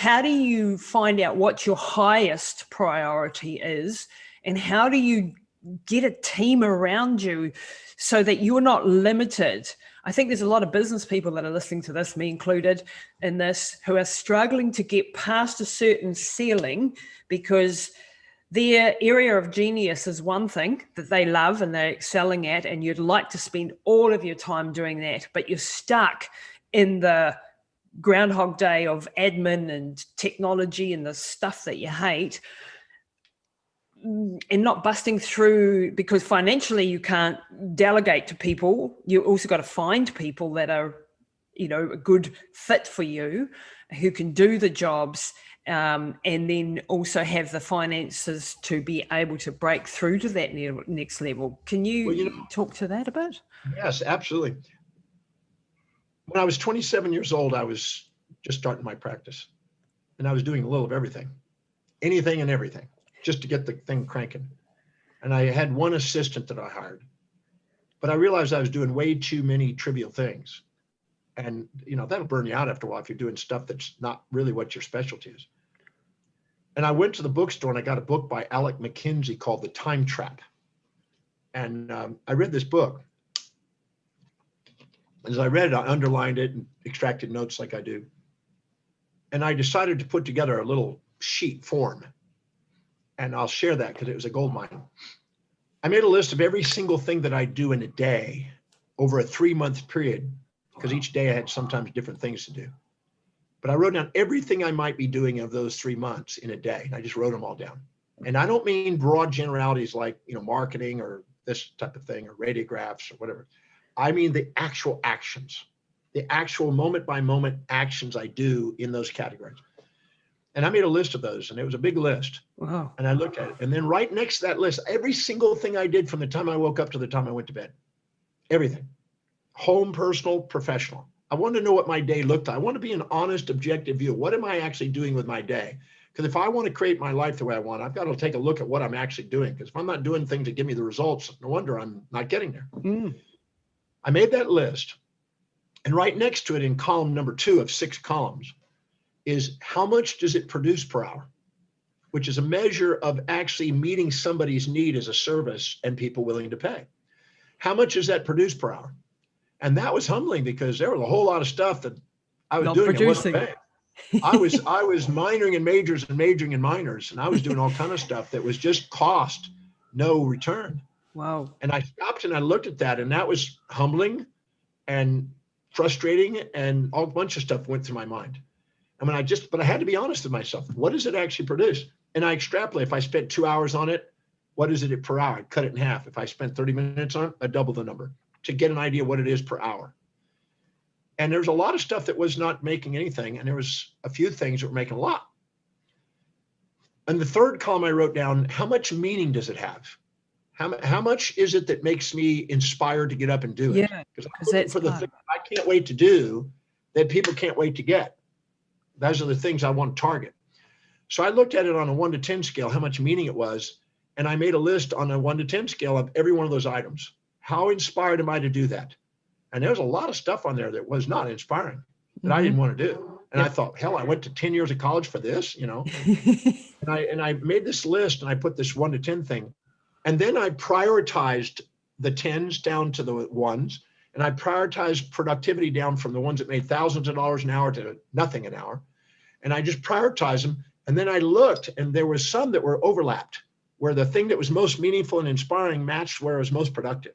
how do you find out what your highest priority is, and how do you get a team around you so that you're not limited? I think there's a lot of business people that are listening to this, me included in this, who are struggling to get past a certain ceiling because their area of genius is one thing that they love and they're excelling at, and you'd like to spend all of your time doing that, but you're stuck in the Groundhog Day of admin and technology and the stuff that you hate, and not busting through because financially you can't delegate to people. You also got to find people that are, a good fit for you, who can do the jobs, and then also have the finances to be able to break through to that next level. Can you talk to that a bit? Yes, absolutely. When I was 27 years old, I was just starting my practice, and I was doing a little of everything, anything and everything, just to get the thing cranking. And I had one assistant that I hired, but I realized I was doing way too many trivial things. And, that'll burn you out after a while if you're doing stuff that's not really what your specialty is. And I went to the bookstore and I got a book by Alec McKinsey called The Time Trap. And I read this book. As I read it, I underlined it and extracted notes like I do. And I decided to put together a little sheet form. And I'll share that because it was a gold mine. I made a list of every single thing that I do in a day over a 3-month period, because each day I had sometimes different things to do. But I wrote down everything I might be doing of those 3 months in a day. And I just wrote them all down. And I don't mean broad generalities like, marketing or this type of thing or radiographs or whatever. I mean the actual actions, the actual moment by moment actions I do in those categories. And I made a list of those, and it was a big list. Wow. And I looked at it. And then right next to that list, every single thing I did from the time I woke up to the time I went to bed, everything, home, personal, professional. I wanted to know what my day looked like. I want to be an honest, objective view. What am I actually doing with my day? Because if I want to create my life the way I want, I've got to take a look at what I'm actually doing. Because if I'm not doing things that give me the results, no wonder I'm not getting there. I made that list. And right next to it in column number 2 of 6 columns is how much does it produce per hour, which is a measure of actually meeting somebody's need as a service and people willing to pay. How much does that produce per hour? And that was humbling because there was a whole lot of stuff that I was doing. It wasn't paying. I was minoring in majors and majoring in minors, and I was doing all kind of stuff that was just cost, no return. Wow. And I stopped and I looked at that, and that was humbling and frustrating, and all bunch of stuff went through my mind. And but I had to be honest with myself. What does it actually produce? And I extrapolate. If I spent 2 hours on it, what is it per hour? I'd cut it in half. If I spent 30 minutes on it, I'd double the number to get an idea what it is per hour. And there's a lot of stuff that was not making anything. And there was a few things that were making a lot. And the third column I wrote down, how much meaning does it have? How much is it that makes me inspired to get up and do it? Yeah, because I'm looking for the thing I can't wait to do that people can't wait to get. Those are the things I want to target. So I looked at it on a 1 to 10 scale, how much meaning it was. And I made a list on a 1 to 10 scale of every one of those items. How inspired am I to do that? And there was a lot of stuff on there that was not inspiring, that I didn't want to do. And I thought, hell, I went to 10 years of college for this, and I made this list and I put this 1 to 10 thing. And then I prioritized the 10s down to the 1s. And I prioritized productivity down from the ones that made thousands of dollars an hour to nothing an hour. And I just prioritized them. And then I looked, and there was some that were overlapped, where the thing that was most meaningful and inspiring matched where it was most productive.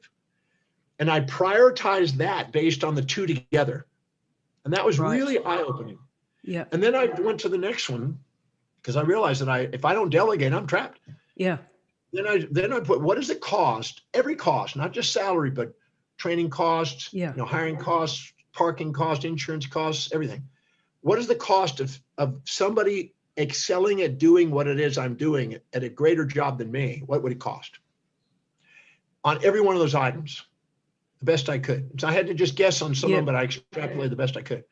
And I prioritized that based on the 2 together. And that was really eye-opening. Yeah. And then I went to the next one because I realized that if I don't delegate, I'm trapped. Yeah. Then I put, what does it cost? Every cost, not just salary, but training costs, hiring costs, parking costs, insurance costs, everything. What is the cost of somebody excelling at doing what it is I'm doing at a greater job than me? What would it cost? On every one of those items, the best I could. So I had to just guess on some of them, but I extrapolated the best I could.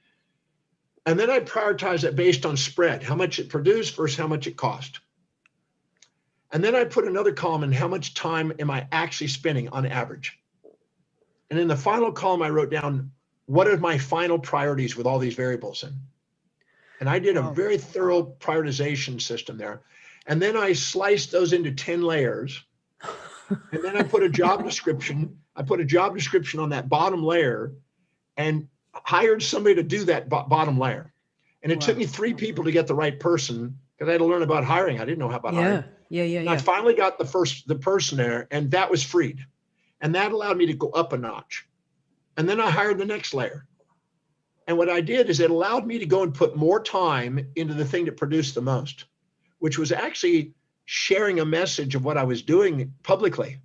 And then I prioritized it based on spread, how much it produced versus how much it cost. And then I put another column in how much time am I actually spending on average. And in the final column, I wrote down, what are my final priorities with all these variables in? And I did a Wow. very thorough prioritization system there. And then I sliced those into 10 layers. And then I put a job description. I put a job description on that bottom layer and hired somebody to do that bottom layer. And it took me 3 people to get the right person because I had to learn about hiring. I didn't know how about hiring. And I finally got the person there, and that was freed. And that allowed me to go up a notch. And then I hired the next layer. And what I did is it allowed me to go and put more time into the thing that produced the most, which was actually sharing a message of what I was doing publicly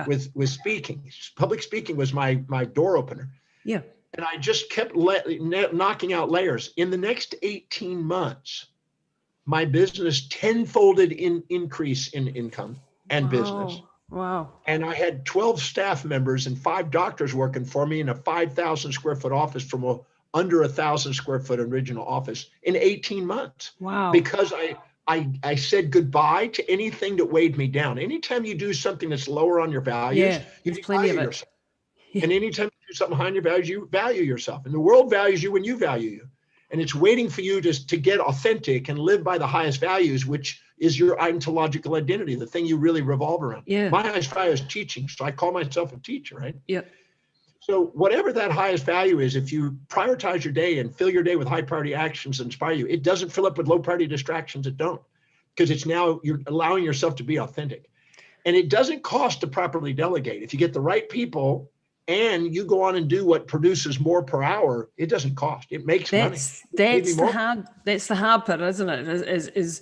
with speaking. Public speaking was my door opener. Yeah. And I just kept knocking out layers. In the next 18 months, my business tenfolded in increase in income and business. Wow. And I had 12 staff members and 5 doctors working for me in a 5,000 square foot office from a under 1,000 square foot original office in 18 months. Wow. Because I said goodbye to anything that weighed me down. Anytime you do something that's lower on your values, you devalue yourself. Yeah. And anytime you do something behind your values, you value yourself. And the world values you when you value you. And it's waiting for you to get authentic and live by the highest values, which is your ontological identity, the thing you really revolve around. Yeah. My highest value is teaching. So I call myself a teacher, right? Yeah. So whatever that highest value is, if you prioritize your day and fill your day with high priority actions that inspire you, it doesn't fill up with low priority distractions that don't, because it's now you're allowing yourself to be authentic. And it doesn't cost to properly delegate. If you get the right people and you go on and do what produces more per hour, it doesn't cost. It makes money. That's the hard part, isn't it?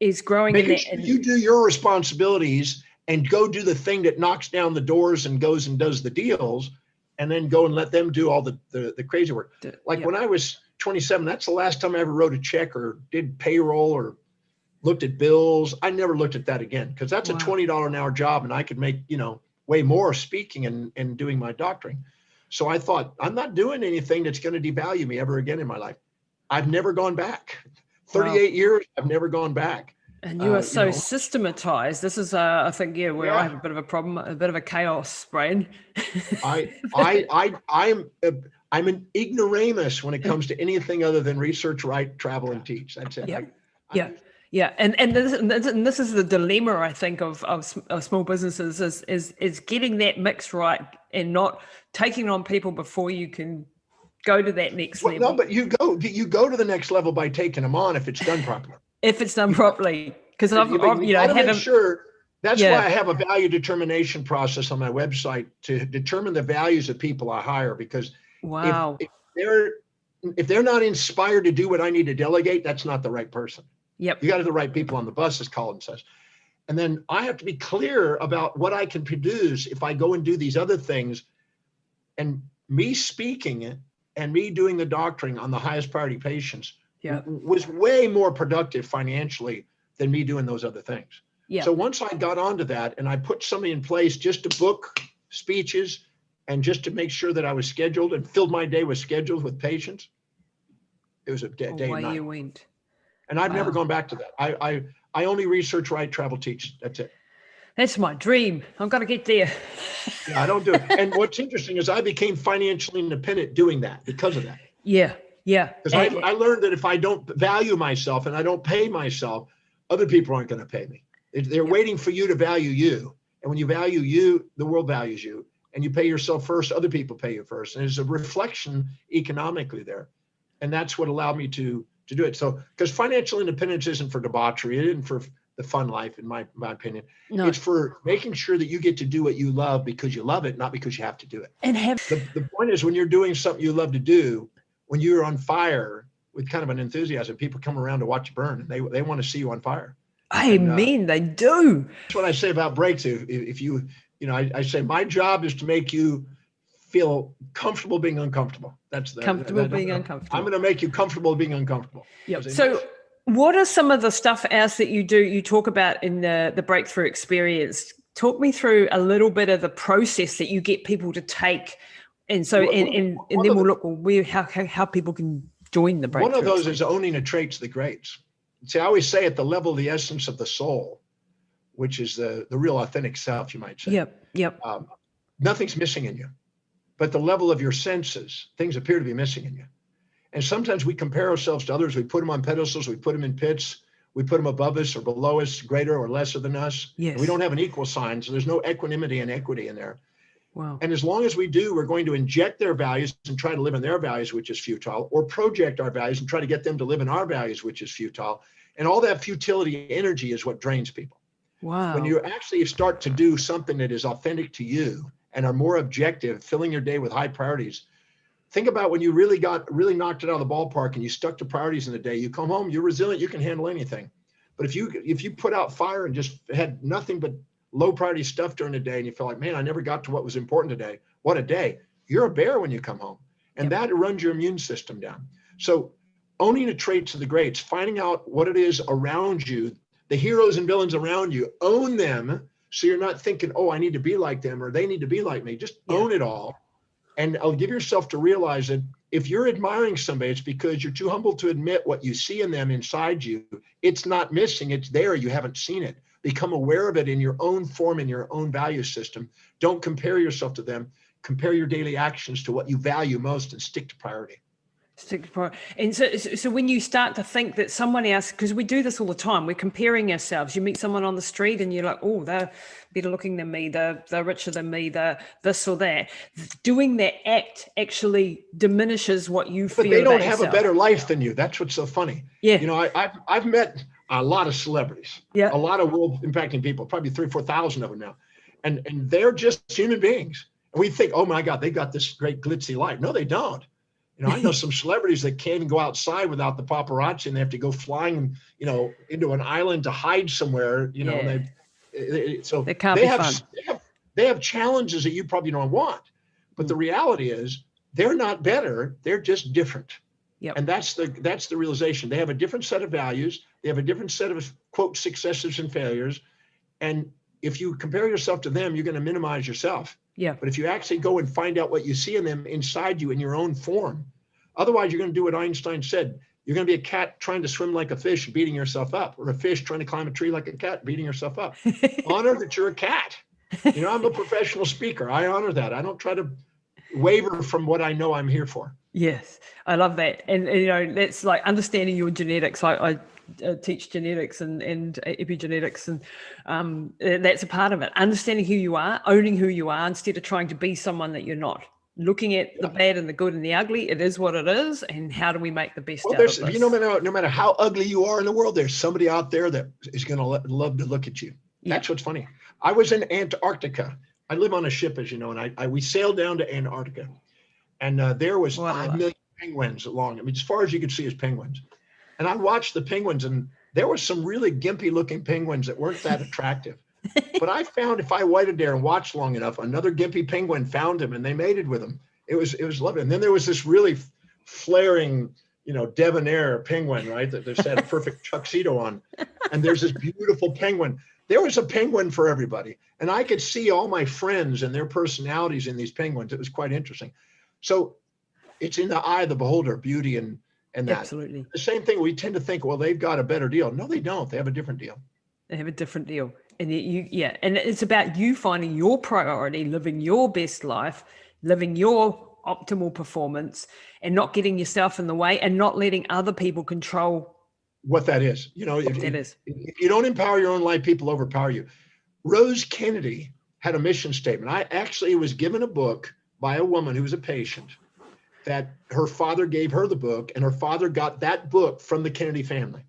Is growing Making in sure you do your responsibilities and go do the thing that knocks down the doors and goes and does the deals, and then go and let them do all the crazy work. When I was 27, that's the last time I ever wrote a check or did payroll or looked at bills. I never looked at that again, because that's a $20 an hour job, and I could make, way more speaking and doing my doctoring. So I thought, I'm not doing anything that's going to devalue me ever again in my life. I've never gone back. 38 years, I've never gone back. And you are so systematized. This is, I think, where I have a bit of a problem, a bit of a chaos brain. I'm an ignoramus when it comes to anything other than research, write, travel, and teach. That's it. Yeah. And this is the dilemma, I think, of small businesses is getting that mix right and not taking on people before you can go to that next level. No, but you go to the next level by taking them on if it's done properly. If it's done properly, because I've sure. That's why I have a value determination process on my website to determine the values of people I hire. Because if they're not inspired to do what I need to delegate, that's not the right person. Yep. You got to have the right people on the bus, as Colin says. And then I have to be clear about what I can produce if I go and do these other things. And me speaking and me doing the doctoring on the highest priority patients was way more productive financially than me doing those other things. Yeah. So once I got onto that and I put something in place just to book speeches and just to make sure that I was scheduled and filled my day with schedules with patients, it was a day and night. You went. And I've never gone back to that. I only research, write, travel, teach. That's it. That's my dream. I'm going to get there. Yeah, I don't do it. And what's interesting is I became financially independent doing that because of that. Yeah. Because I learned that if I don't value myself and I don't pay myself, other people aren't going to pay me. They're waiting for you to value you. And when you value you, the world values you. And you pay yourself first, other people pay you first. And there's a reflection economically there. And that's what allowed me to do it. So, because financial independence isn't for debauchery, it isn't for the fun life, in my opinion. No. It's for making sure that you get to do what you love because you love it, not because you have to do it. And the point is, when you're doing something you love to do, when you're on fire with kind of an enthusiasm, people come around to watch you burn, and they want to see you on fire. They do. That's what I say about breaks. If you I say my job is to make you feel comfortable being uncomfortable. That's the being uncomfortable. I'm going to make you comfortable being uncomfortable. Yep. So what are some of the stuff else that you talk about in the breakthrough experience? Talk me through a little bit of the process that you get people to take. And so, and then we'll look how people can join the breakthrough. One of those is owning the traits of the greats. See, I always say at the level of the essence of the soul, which is the real authentic self, you might say. Yep. Nothing's missing in you. But the level of your senses, things appear to be missing in you. And sometimes we compare ourselves to others. We put them on pedestals. We put them in pits. We put them above us or below us, greater or lesser than us. Yes. And we don't have an equal sign. So there's no equanimity and equity in there. Wow. And as long as we do, we're going to inject their values and try to live in their values, which is futile, or project our values and try to get them to live in our values, which is futile. And all that futility energy is what drains people. Wow. When you actually start to do something that is authentic to you and are more objective, filling your day with high priorities. Think about when you really knocked it out of the ballpark and you stuck to priorities in the day. You come home, you're resilient, you can handle anything. But if you put out fire and just had nothing but low priority stuff during the day and you feel like, man, I never got to what was important today. What a day. You're a bear when you come home. And that runs your immune system down. So owning the traits of the greats, finding out what it is around you, the heroes and villains around you, own them. So you're not thinking, oh, I need to be like them or they need to be like me. Just own it all. And I'll give yourself to realize that if you're admiring somebody, it's because you're too humble to admit what you see in them inside you. It's not missing. It's there. You haven't seen it. Become aware of it in your own form, in your own value system. Don't compare yourself to them. Compare your daily actions to what you value most and stick to priority. And so when you start to think that someone else, because we do this all the time, we're comparing ourselves. You meet someone on the street and you're like, oh, they're better looking than me, they're richer than me, they're this or that. Doing that act actually diminishes what you feel. But they don't have yourself. a better life than you. That's what's so funny. Yeah. You know, I've met a lot of celebrities, a lot of world impacting people, probably 3,000 or 4,000 of them now. And they're just human beings. And we think, oh my God, they got this great glitzy life. No, they don't. You know, I know some celebrities that can't even go outside without the paparazzi and they have to go flying, you know, into an island to hide somewhere, you know, and they have challenges that you probably don't want. But the reality is they're not better. They're just different. Yep. And that's the realization. They have a different set of values. They have a different set of, quote, successes and failures. And if you compare yourself to them, you're going to minimize yourself. Yeah. But if you actually go and find out what you see in them inside you in your own form, otherwise you're going to do what Einstein said. You're going to be a cat trying to swim like a fish, beating yourself up, or a fish trying to climb a tree like a cat, beating yourself up. Honor that you're a cat. You know, I'm a professional speaker. I honor that. I don't try to waver from what I know I'm here for. Yes, I love that. And you know, that's like understanding your genetics. I teach genetics and epigenetics, and that's a part of it. Understanding who you are, owning who you are, instead of trying to be someone that you're not. Looking at the bad and the good and the ugly, it is what it is, and how do we make the best out of this? You know, no matter how ugly you are in the world, there's somebody out there that is going to love to look at you. Yeah. That's what's funny. I was in Antarctica. I live on a ship, as you know, and we sailed down to Antarctica, and there was 5 million penguins along. I mean, as far as you could see is penguins. And I watched the penguins, and there were some really gimpy looking penguins that weren't that attractive. But I found if I waited there and watched long enough, another gimpy penguin found him and they mated with him. It was lovely. And then there was this really flaring, you know, debonair penguin, right? That just had a perfect tuxedo on. And there's this beautiful penguin. There was a penguin for everybody. And I could see all my friends and their personalities in these penguins. It was quite interesting. So it's in the eye of the beholder, beauty and that. Absolutely. The same thing, we tend to think, well, they've got a better deal. No, they don't. They have a different deal. They have a different deal. And and it's about you finding your priority, living your best life, living your optimal performance, and not getting yourself in the way and not letting other people control what that is. You know, if you don't empower your own life, people overpower you. Rose Kennedy had a mission statement. I actually was given a book by a woman who was a patient that her father gave her the book, and her father got that book from the Kennedy family.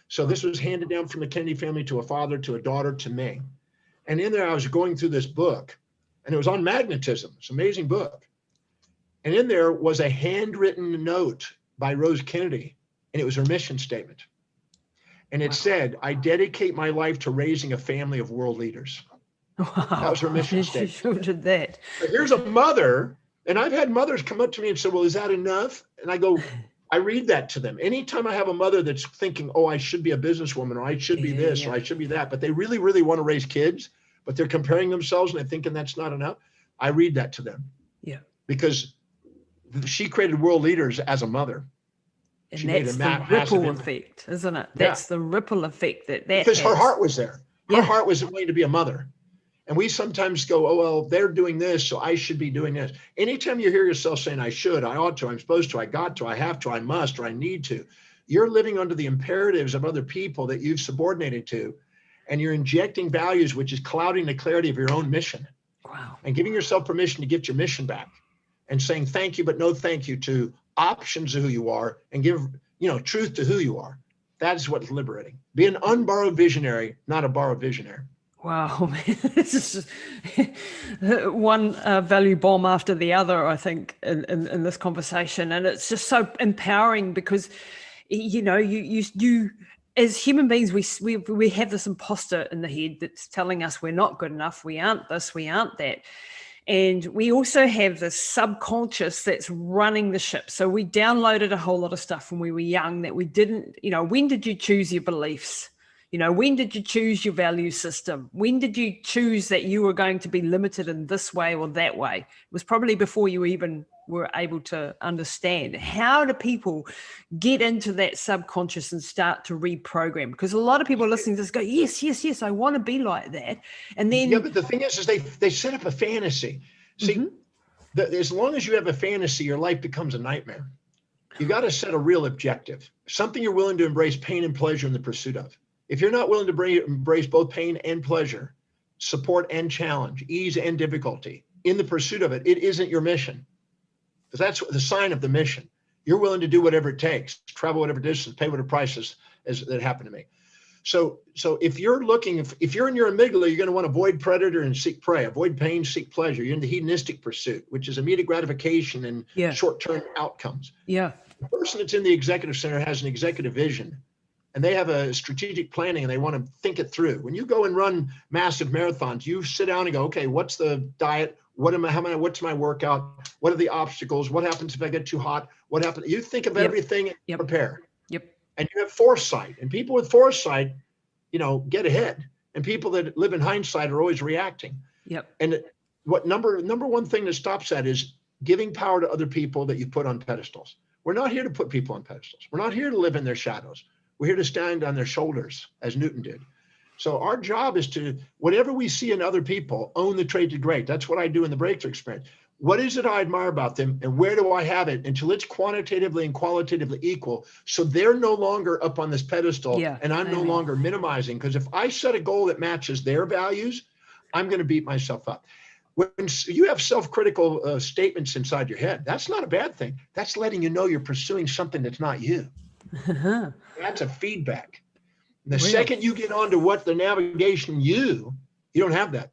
So this was handed down from the Kennedy family to a father, to a daughter, to me. And in there, I was going through this book, and it was on magnetism. It's an amazing book. And in there was a handwritten note by Rose Kennedy, and it was her mission statement. And it said, I dedicate my life to raising a family of world leaders. Wow. That was her mission statement. She sure did that. But here's a mother, and I've had mothers come up to me and say, well, is that enough? And I go, I read that to them. Anytime I have a mother that's thinking, oh, I should be a businesswoman, or I should be this, or I should be that, but they really, really want to raise kids, but they're comparing themselves and they're thinking that's not enough. I read that to them. Yeah. Because she created world leaders as a mother. And she that's the ripple effect, isn't it? That's the ripple effect that because her heart was there. Her heart was wanting to be a mother. And we sometimes go, oh, well, they're doing this, so I should be doing this. Anytime you hear yourself saying, I should, I ought to, I'm supposed to, I got to, I have to, I must, or I need to, you're living under the imperatives of other people that you've subordinated to, and you're injecting values, which is clouding the clarity of your own mission. Wow. And giving yourself permission to get your mission back and saying thank you, but no thank you to options of who you are, and give, truth to who you are. That's what's liberating. Be an unborrowed visionary, not a borrowed visionary. Wow, man. This is one value bomb after the other, I think, in this conversation. And it's just so empowering because, you as human beings, we have this imposter in the head that's telling us we're not good enough, we aren't this, we aren't that. And we also have this subconscious that's running the ship. So we downloaded a whole lot of stuff when we were young that we didn't, when did you choose your beliefs? When did you choose your value system? When did you choose that you were going to be limited in this way or that way? It was probably before you even were able to understand. How do people get into that subconscious and start to reprogram? Because a lot of people listening to this go, yes, yes, yes, I want to be like that. And then... Yeah, but the thing is they set up a fantasy. See, as long as you have a fantasy, your life becomes a nightmare. You got to set a real objective, something you're willing to embrace pain and pleasure in the pursuit of. If you're not willing to embrace both pain and pleasure, support and challenge, ease and difficulty in the pursuit of it, it isn't your mission. Because that's the sign of the mission. You're willing to do whatever it takes, travel whatever distance, pay whatever prices, as that happened to me. So if you're if you're in your amygdala, you're going to want to avoid predator and seek prey, avoid pain, seek pleasure. You're in the hedonistic pursuit, which is immediate gratification and short-term outcomes. Yeah. The person that's in the executive center has an executive vision, and they have a strategic planning, and they want to think it through. When you go and run massive marathons, you sit down and go, okay, what's the diet? What's my workout? What are the obstacles? What happens if I get too hot? What happens? You think of everything and prepare. Yep. And you have foresight, and people with foresight, get ahead, and people that live in hindsight are always reacting. Yep. And what number one thing that stops that is giving power to other people that you put on pedestals. We're not here to put people on pedestals. We're not here to live in their shadows. We're here to stand on their shoulders, as Newton did. So our job is to, whatever we see in other people, own the trait to great. That's what I do in the breakthrough experience. What is it I admire about them, and where do I have it until it's quantitatively and qualitatively equal, so they're no longer up on this pedestal and I'm no longer minimizing? Because if I set a goal that matches their values, I'm going to beat myself up. When you have self-critical statements inside your head, that's not a bad thing. That's letting you know you're pursuing something that's not you. That's a feedback. The second you get onto what the navigation you don't have that.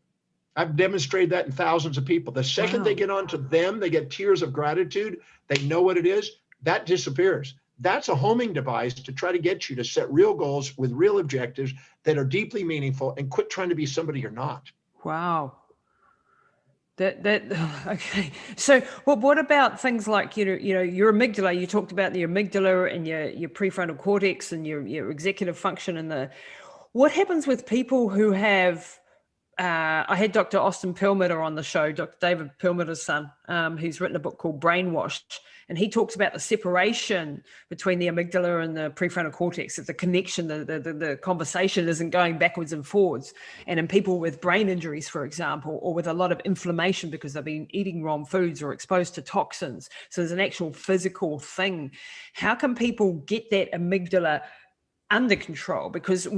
I've demonstrated that in thousands of people. The second they get onto them, they get tears of gratitude. They know what it is. That disappears. That's a homing device to try to get you to set real goals with real objectives that are deeply meaningful, and quit trying to be somebody you're not. Wow. Okay. So what about things like, your amygdala? You talked about the amygdala and your prefrontal cortex and your executive function, and what happens with people who have, I had Dr. Austin Perlmutter on the show, Dr. David Perlmutter's son, who's written a book called Brainwashed, and he talks about the separation between the amygdala and the prefrontal cortex, that the connection, the conversation isn't going backwards and forwards. And in people with brain injuries, for example, or with a lot of inflammation because they've been eating wrong foods or exposed to toxins, so there's an actual physical thing. How can people get that amygdala under control? Because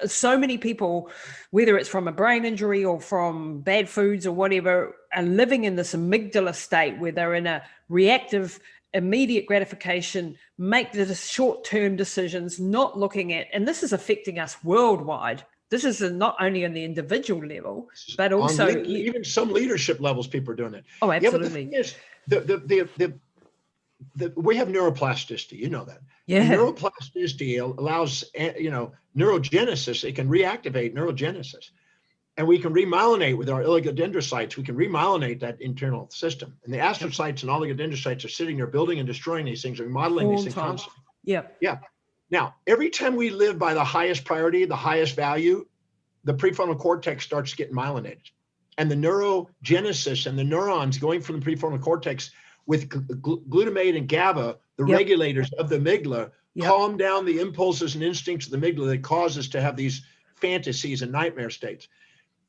so many people, whether it's from a brain injury or from bad foods or whatever, are living in this amygdala state where they're in a reactive, immediate gratification, make the short-term decisions, not looking at, and this is affecting us worldwide. This is not only on the individual level, but also even some leadership levels, people are doing it. Oh, absolutely. Yeah, but the thing is, we have neuroplasticity, you know that. Yeah. And neuroplasticity allows, neurogenesis. It can reactivate neurogenesis. And we can remyelinate with our oligodendrocytes. We can remyelinate that internal system. And the astrocytes and oligodendrocytes are sitting there building and destroying these things, remodeling these things constantly. Yeah. Yeah. Now, every time we live by the highest priority, the highest value, the prefrontal cortex starts getting myelinated. And the neurogenesis and the neurons going from the prefrontal cortex with glutamate and GABA, the regulators of the amygdala, calm down the impulses and instincts of the amygdala that cause us to have these fantasies and nightmare states.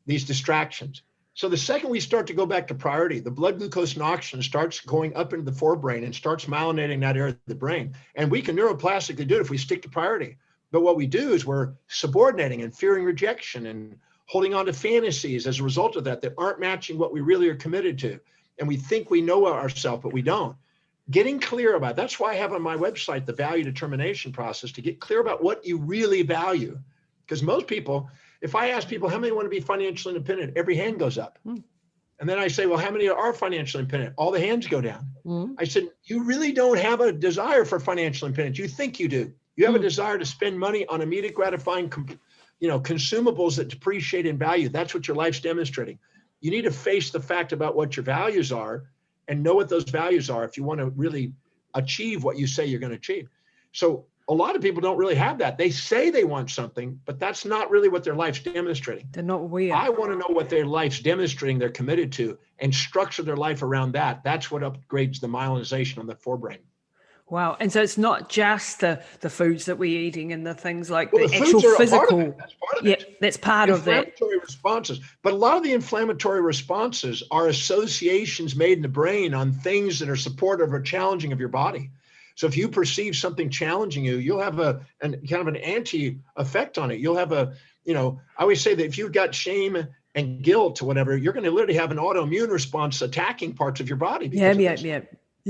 these distractions. So the second we start to go back to priority, the blood glucose and oxygen starts going up into the forebrain and starts myelinating that area of the brain. And we can neuroplastically do it if we stick to priority. But what we do is we're subordinating and fearing rejection and holding on to fantasies as a result of that aren't matching what we really are committed to. And we think we know ourselves, but we don't. Getting clear about, that's why I have on my website the value determination process, to get clear about what you really value. Because most people, if I ask people how many want to be financially independent, every hand goes up. And then I say, well, how many are financially independent? All the hands go down. I said, you really don't have a desire for financial independence. You think you do. You have a desire to spend money on immediate gratifying, consumables that depreciate in value. That's what your life's demonstrating. You need to face the fact about what your values are and know what those values are if you want to really achieve what you say you're going to achieve. So a lot of people don't really have that. They say they want something, but that's not really what their life's demonstrating. They're not weird. I want to know what their life's demonstrating they're committed to and structure their life around that. That's what upgrades the myelinization on the forebrain. Wow. And so it's not just the foods that we're eating and the things like the actual physical. That's part of it. Yeah, that's part of that. Inflammatory responses. But a lot of the inflammatory responses are associations made in the brain on things that are supportive or challenging of your body. So if you perceive something challenging you, you'll have a kind of an anti effect on it. You'll have I always say that if you've got shame and guilt or whatever, you're going to literally have an autoimmune response attacking parts of your body.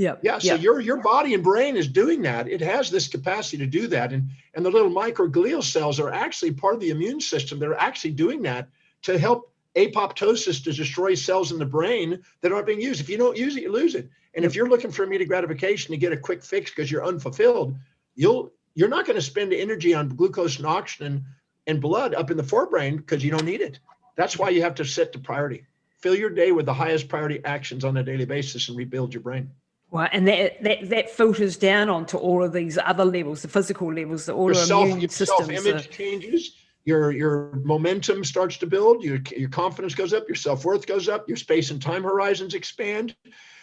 Yeah. So your body and brain is doing that. It has this capacity to do that. And the little microglial cells are actually part of the immune system. They're actually doing that to help apoptosis, to destroy cells in the brain that aren't being used. If you don't use it, you lose it. And if you're looking for immediate gratification to get a quick fix because you're unfulfilled, you're not going to spend energy on glucose and oxygen and blood up in the forebrain because you don't need it. That's why you have to set the priority. Fill your day with the highest priority actions on a daily basis and rebuild your brain. Well, and that filters down onto all of these other levels, the physical levels, the autoimmune systems. Your self-image changes, your momentum starts to build, your confidence goes up, your self-worth goes up, your space and time horizons expand.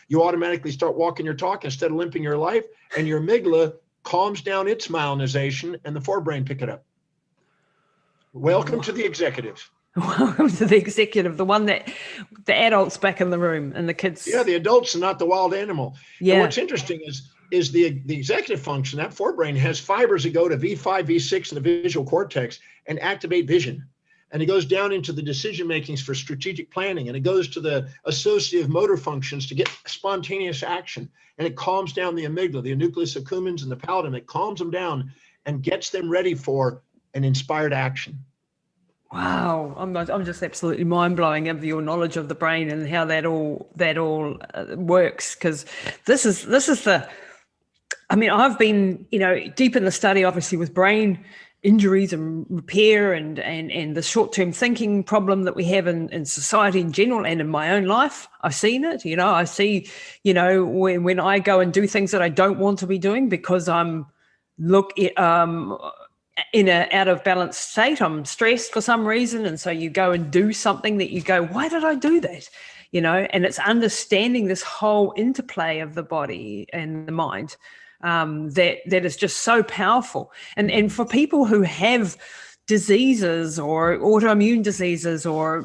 You automatically start walking your talk instead of limping your life, and your amygdala calms down its myelinization, and the forebrain pick it up. Welcome to the executive. Welcome to the executive, the one that the adults back in the room and the kids. Yeah, the adults and not the wild animal. Yeah. And what's interesting is the executive function, that forebrain has fibers that go to V5, V6 in the visual cortex and activate vision. And it goes down into the decision makings for strategic planning. And it goes to the associative motor functions to get spontaneous action. And it calms down the amygdala, the nucleus accumbens and the pallidum. It calms them down and gets them ready for an inspired action. Wow, I'm just absolutely mind blowing of your knowledge of the brain and how that all works. Because this is the, I mean, I've been deep in the study, obviously, with brain injuries and repair and the short term thinking problem that we have in society in general and in my own life. I've seen it. I see when I go and do things that I don't want to be doing because I'm in an out of balance state, I'm stressed for some reason. And so you go and do something that you go, why did I do that? And it's understanding this whole interplay of the body and the mind that is just so powerful. And for people who have diseases or autoimmune diseases or,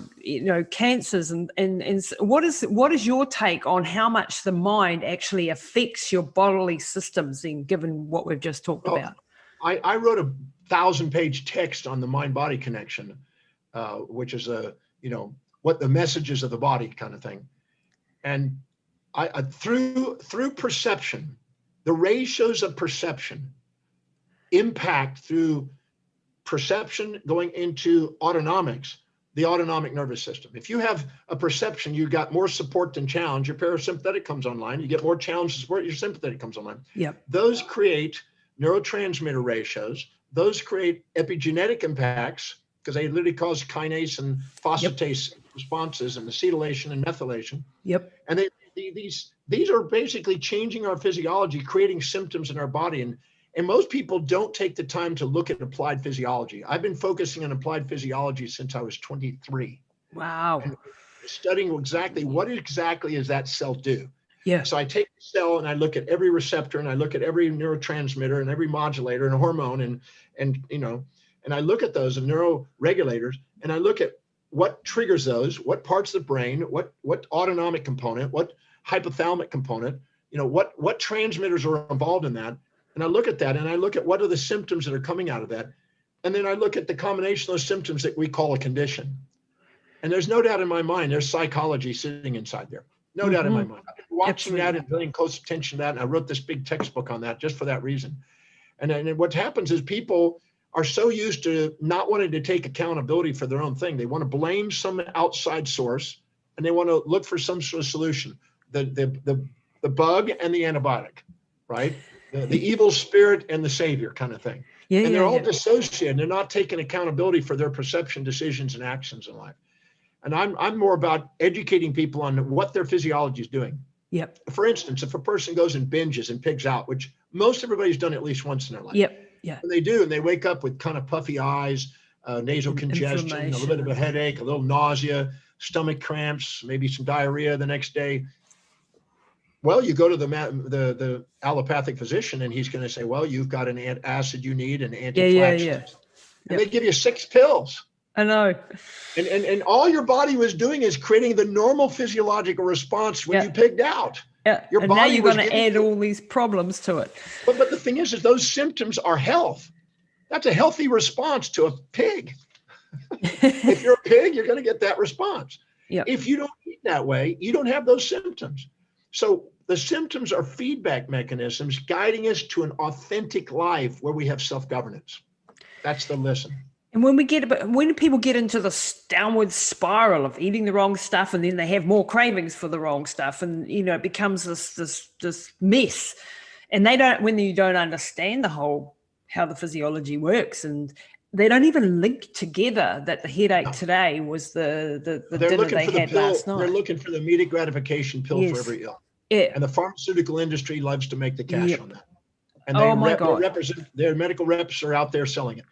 cancers and what is your take on how much the mind actually affects your bodily systems then, given what we've just talked about? I wrote a 1,000-page text on the mind-body connection, which is what the messages of the body kind of thing. And I through perception, the ratios of perception impact through perception going into autonomics, the autonomic nervous system. If you have a perception, you've got more support than challenge, your parasympathetic comes online. You get more challenge and support, your sympathetic comes online. Yep. Those create neurotransmitter ratios. Those create epigenetic impacts because they literally cause kinase and phosphatase responses and acetylation and methylation. Yep. And these are basically changing our physiology, creating symptoms in our body. And most people don't take the time to look at applied physiology. I've been focusing on applied physiology since I was 23. Wow. And studying what exactly does that cell do? Yeah. So I take the cell and I look at every receptor and I look at every neurotransmitter and every modulator and hormone and I look at those and neuroregulators and I look at what triggers those, what parts of the brain, what autonomic component, what hypothalamic component, what transmitters are involved in that. And I look at that and I look at what are the symptoms that are coming out of that. And then I look at the combination of those symptoms that we call a condition. And there's no doubt in my mind, there's psychology sitting inside there. No doubt in my mind. I've been watching that and paying close attention to that. And I wrote this big textbook on that just for that reason. And then what happens is people are so used to not wanting to take accountability for their own thing. They want to blame some outside source and they want to look for some sort of solution. The bug and the antibiotic, right? The evil spirit and the savior kind of thing. And they're all dissociated. They're not taking accountability for their perception, decisions, and actions in life. And I'm more about educating people on what their physiology is doing. Yep. For instance, if a person goes and binges and pigs out, which most everybody's done at least once in their life. Yep. Yeah. And they do, and they wake up with kind of puffy eyes, nasal congestion, a little bit of a headache, a little nausea, stomach cramps, maybe some diarrhea the next day. Well, you go to the allopathic physician, and he's going to say, well, you've got an acid you need and anti-inflammatories. And they give you 6 pills. I know. And all your body was doing is creating the normal physiological response when you pigged out. Yeah. Your and body now you're going to add all these problems to it. But the thing is those symptoms are health. That's a healthy response to a pig. If you're a pig, you're going to get that response. Yep. If you don't eat that way, you don't have those symptoms. So the symptoms are feedback mechanisms guiding us to an authentic life where we have self-governance. That's the lesson. And when people get into this downward spiral of eating the wrong stuff, and then they have more cravings for the wrong stuff, and it becomes this mess. And when you don't understand how the physiology works, and they don't even link together that the headache today was the dinner they had last night. They're looking for the immediate gratification pill for every ill. Yeah. And the pharmaceutical industry loves to make the cash on that. And their medical reps are out there selling it.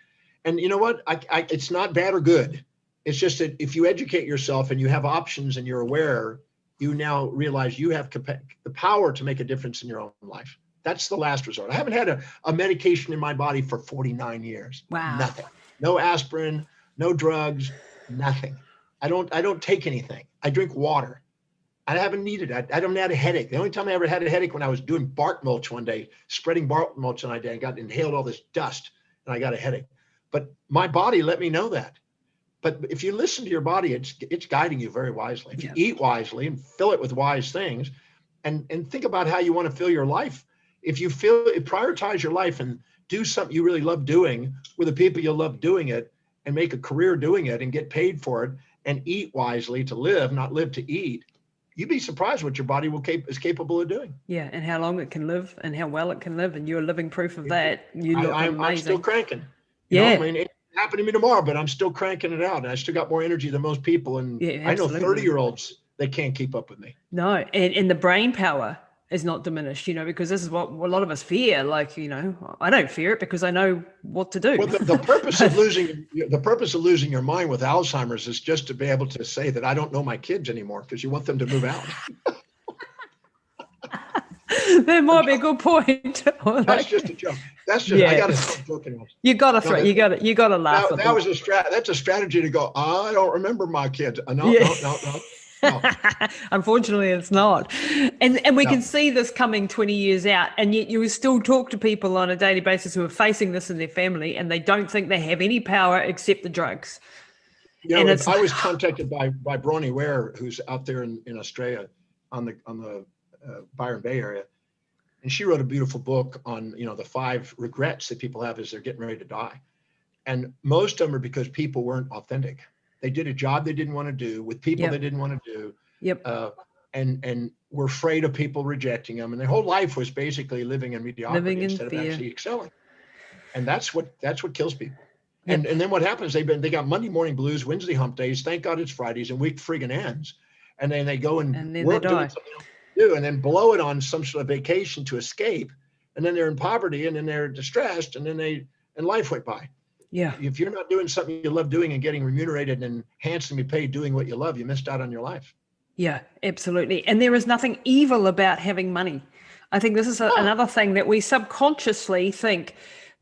And you know what? It's not bad or good. It's just that if you educate yourself and you have options and you're aware, you now realize you have the power to make a difference in your own life. That's the last resort. I haven't had a medication in my body for 49 years. Wow. Nothing. No aspirin, no drugs, nothing. I don't take anything. I drink water. I haven't needed it. I haven't had a headache. The only time I ever had a headache when I was doing bark mulch one day, spreading bark mulch on my day, I inhaled all this dust and I got a headache. But my body let me know that. But if you listen to your body, it's guiding you very wisely. If you eat wisely and fill it with wise things, and think about how you want to fill your life. If you prioritize your life and do something you really love doing with the people you love doing it, and make a career doing it and get paid for it, and eat wisely to live, not live to eat, you'd be surprised what your body is capable of doing. Yeah, and how long it can live and how well it can live, and you're living proof of that. I'm still cranking. I mean, it happened to me tomorrow, but I'm still cranking it out. And I still got more energy than most people. And I know 30-year-olds, they can't keep up with me. No, and the brain power is not diminished, because this is what a lot of us fear. Like, I don't fear it because I know what to do. Well, the purpose of losing your mind with Alzheimer's is just to be able to say that I don't know my kids anymore, because you want them to move out. That might be a good point. That's just a joke. That's just I gotta stop joking. You gotta laugh. That's a strategy to go, I don't remember my kids. No. Unfortunately, it's not. And we can see this coming 20 years out, and yet you will still talk to people on a daily basis who are facing this in their family, and they don't think they have any power except the drugs. I was contacted by Bronnie Ware, who's out there in Australia on the Byron Bay area. And she wrote a beautiful book on, the 5 regrets that people have as they're getting ready to die. And most of them are because people weren't authentic. They did a job they didn't want to do with people they didn't want to do. Yep. And were afraid of people rejecting them. And their whole life was basically living in mediocrity instead of actually excelling. And that's what kills people. Yep. And then what happens, they got Monday morning blues, Wednesday hump days, thank God it's Fridays, and week friggin' ends. And then they go and work doing something else to do, and then blow it on some sort of vacation to escape. And then they're in poverty, and then they're distressed, and then life went by. Yeah. If you're not doing something you love doing and getting remunerated and handsomely paid doing what you love, you missed out on your life. Yeah, absolutely. And there is nothing evil about having money. I think this is another thing that we subconsciously think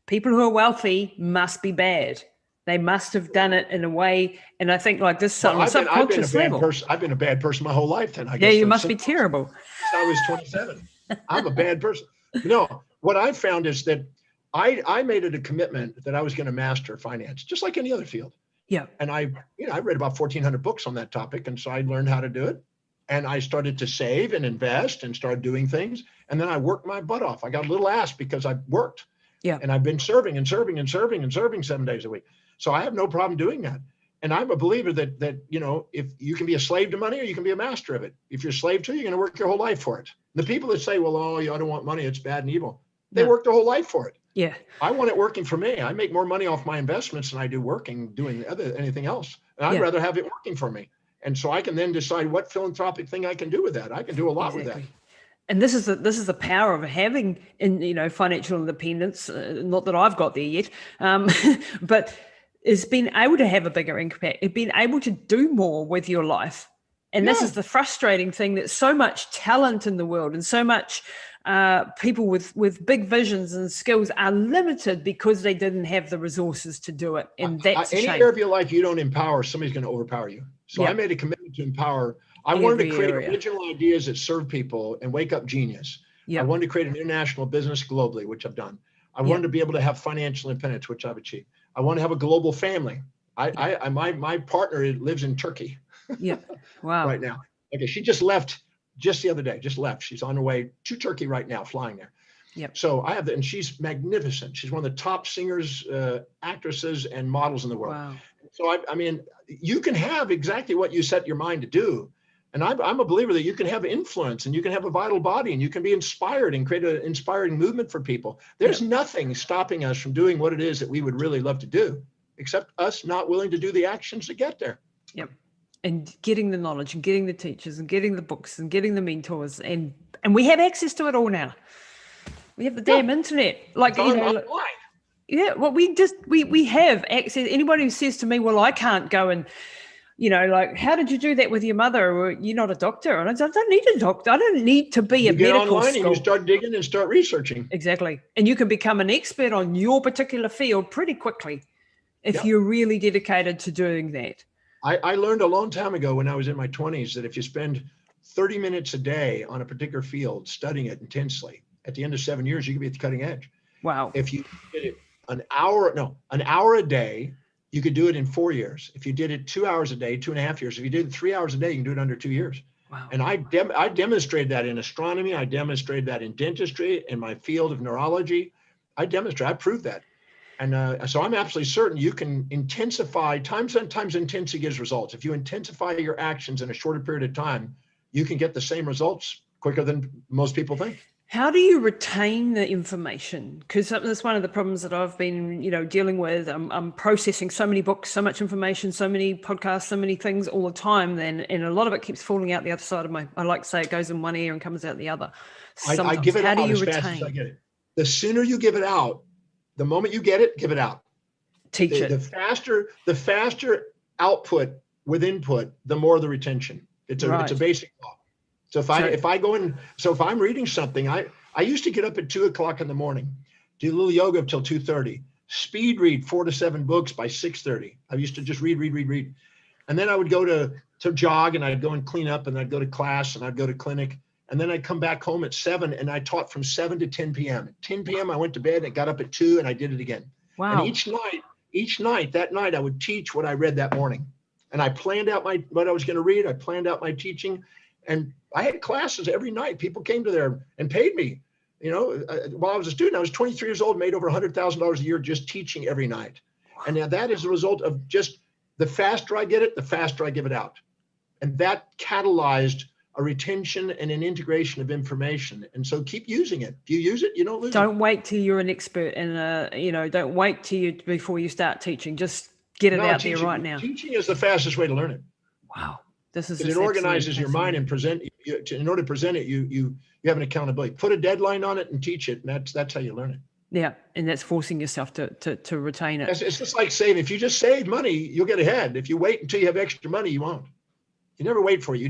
people who are wealthy must be bad. They must have done it in a way. And I think like this Well, on a subconscious level. I've been a bad person my whole life then, I Yeah, guess. you must be terrible. Since I was 27. I'm a bad person. No, what I found is that I made it a commitment that I was going to master finance, just like any other field. Yeah. And I read about 1,400 books on that topic. And so I learned how to do it. And I started to save and invest and start doing things. And then I worked my butt off. I got a little ass because I worked. Yeah. And I've been serving 7 days a week. So I have no problem doing that. And I'm a believer that if you can be a slave to money or you can be a master of it. If you're a slave to it, you're going to work your whole life for it. The people that say, well, I don't want money, it's bad and evil. They work their whole life for it. Yeah. I want it working for me. I make more money off my investments than I do doing anything else. And I'd rather have it working for me. And so I can then decide what philanthropic thing I can do with that. I can do a lot with that. And this is the power of having financial independence. Not that I've got there yet, but it's been able to have a bigger impact. It's been able to do more with your life. And this is the frustrating thing, that so much talent in the world and so much people with big visions and skills are limited because they didn't have the resources to do it. And that's any area of your life you don't empower, somebody's going to overpower you. So I made a commitment to empower. I wanted to create original ideas that serve people and wake up genius. I wanted to create an international business globally, which I've done. I wanted to be able to have financial independence, which I've achieved. I want to have a global family. My partner lives in Turkey. Yeah. Wow. Right now. Okay. She just left just the other day, She's on her way to Turkey right now, flying there. Yep. So I have that, and she's magnificent. She's one of the top singers, actresses, and models in the world. Wow. So I mean, you can have exactly what you set your mind to do. And I'm a believer that you can have influence and you can have a vital body and you can be inspired and create an inspiring movement for people. There's nothing stopping us from doing what it is that we would really love to do, except us not willing to do the actions to get there. Yep. And getting the knowledge and getting the teachers and getting the books and getting the mentors. And we have access to it all now. We have the damn internet. Online. Yeah, well, we have access. Anybody who says to me, well, I can't go and, how did you do that with your mother? Or you're not a doctor. And I don't need a doctor. I don't need to be a medical get online school. And you start digging and start researching. Exactly. And you can become an expert on your particular field pretty quickly if you're really dedicated to doing that. I learned a long time ago when I was in my 20s that if you spend 30 minutes a day on a particular field, studying it intensely, at the end of 7 years, you could be at the cutting edge. Wow. If you did it an hour a day, you could do it in 4 years. If you did it 2 hours a day, 2.5 years. If you did it 3 hours a day, you can do it under 2 years. Wow. And I demonstrated that in astronomy. I demonstrated that in dentistry, in my field of neurology. I proved that. And so I'm absolutely certain you can intensify. Sometimes intensity gives results. If you intensify your actions in a shorter period of time, you can get the same results quicker than most people think. How do you retain the information? Because that's one of the problems that I've been, dealing with. I'm processing so many books, so much information, so many podcasts, so many things all the time. And a lot of it keeps falling out the other side of I like to say it goes in one ear and comes out the other. I give it out as fast as I get it. The sooner you give it out, the moment you get it, give it out. Teach it. The faster output with input, the more the retention. It's a basic law. So if I'm reading something, I used to get up at 2:00 in the morning, do a little yoga till 2:30, speed read 4 to 7 books by 6:30. I used to just read. And then I would go to jog and I'd go and clean up and I'd go to class and I'd go to clinic. And then I'd come back home at 7 and I taught from 7 to 10 p.m. At 10 p.m. I went to bed and got up at 2 and I did it again. Wow. And each night I would teach what I read that morning. And I planned out what I was going to read. I planned out my teaching. And I had classes every night. People came to there and paid me. While I was a student, I was 23 years old, made over $100,000 a year just teaching every night. Wow. And now that is a result of just the faster I get it, the faster I give it out. And that catalyzed a retention and an integration of information. And so keep using it. If you use it, you don't lose it. Don't wait till you're an expert don't wait before you start teaching. Just get it out there right now. Teaching is the fastest way to learn it. Wow. It organizes your mind and in order to present it, you have an accountability. Put a deadline on it and teach it. And that's how you learn it. Yeah. And that's forcing yourself to retain it. It's just like saving. If you just save money, you'll get ahead. If you wait until you have extra money, you won't. You never wait for it.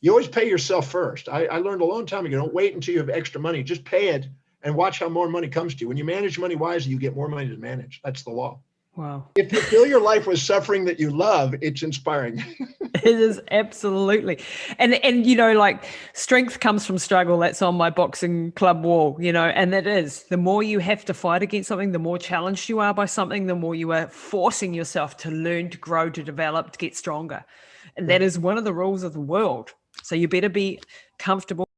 You always pay yourself first. I learned a long time ago, don't wait until you have extra money. Just pay it and watch how more money comes to you. When you manage money wisely, you get more money to manage. That's the law. Wow. If you fill your life with suffering that you love, it's inspiring. It is, absolutely. And you know, like, strength comes from struggle. That's on my boxing club wall, you know, and that is, the more you have to fight against something, the more challenged you are by something, the more you are forcing yourself to learn, to grow, to develop, to get stronger. And that is one of the rules of the world. So you better be comfortable